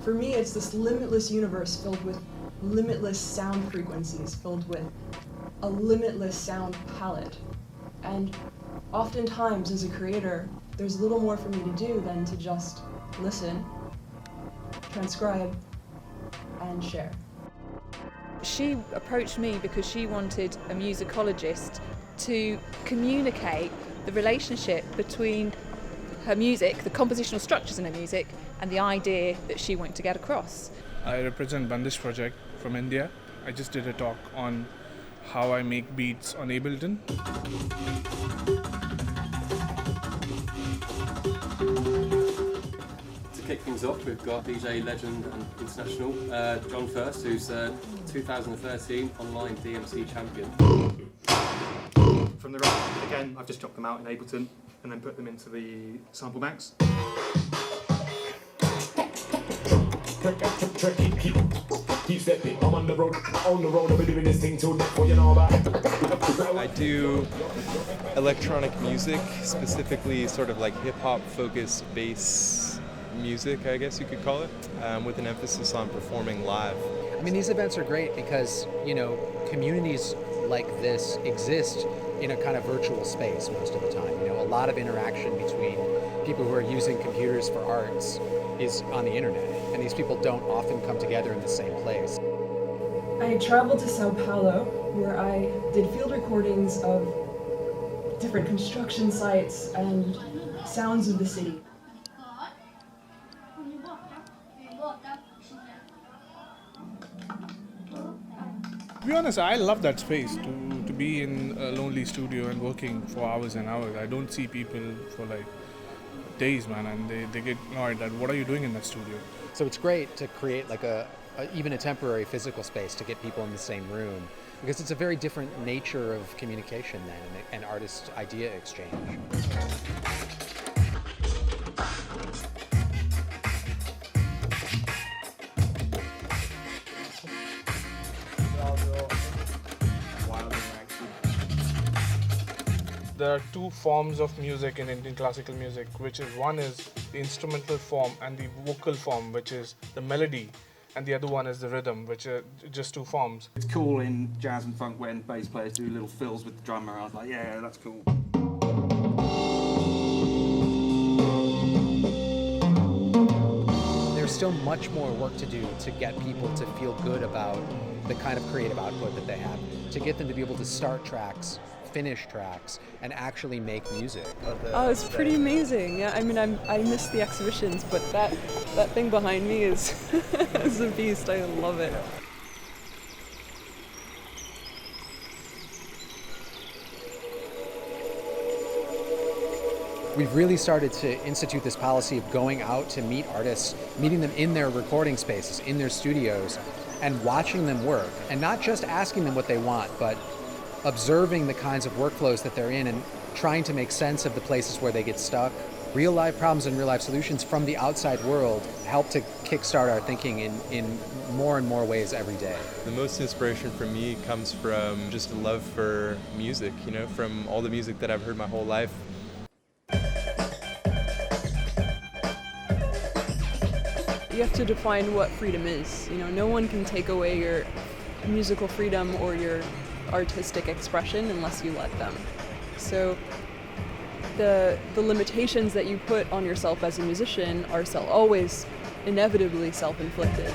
For me, it's this limitless universe filled with limitless sound frequencies, filled with a limitless sound palette. And oftentimes, as a creator, there's little more for me to do than to just listen, transcribe, and share. She approached me because she wanted a musicologist to communicate the relationship between her music, the compositional structures in her music, and the idea that she wanted to get across. I represent Bandish project from India. I just did a talk on how I make beats on Ableton. To kick things off, we've got DJ legend and international John First, who's 2013 online DMC champion. From the right, again, I've just chopped them out in Ableton and then put them into the sample banks. Keep stepping, I'm on the road, I've been doing this thing till next for you know about. I do electronic music, specifically sort of like hip-hop focused bass music, I guess you could call it, with an emphasis on performing live. I mean, these events are great because, you know, communities like this exist in a kind of virtual space most of the time. You know, a lot of interaction between people who are using computers for arts is on the internet, and these people don't often come together in the same place. I traveled to Sao Paulo, where I did field recordings of different construction sites and sounds of the city. To be honest, I love that space, to be in a lonely studio and working for hours and hours. I don't see people for like days, man, and they get annoyed that what are you doing in that studio? So it's great to create like even a temporary physical space to get people in the same room, because it's a very different nature of communication then, and artist idea exchange. There are two forms of music in Indian classical music, which is one is the instrumental form and the vocal form, which is the melody, and the other one is the rhythm, which are just two forms. It's cool in jazz and funk when bass players do little fills with the drummer. I was like, yeah, that's cool. There's still much more work to do to get people to feel good about the kind of creative output that they have, to get them to be able to start tracks, finish tracks, and actually make music. Oh, it's pretty amazing. Yeah, I mean, I miss the exhibitions, but that thing behind me is is a beast. I love it. We've really started to institute this policy of going out to meet artists, meeting them in their recording spaces, in their studios, and watching them work, and not just asking them what they want, but observing the kinds of workflows that they're in and trying to make sense of the places where they get stuck. Real life problems and real life solutions from the outside world help to kickstart our thinking in more and more ways every day. The most inspiration for me comes from just a love for music, you know, from all the music that I've heard my whole life. You have to define what freedom is. You know, no one can take away your musical freedom or your artistic expression unless you let them. So the limitations that you put on yourself as a musician are always inevitably self-inflicted.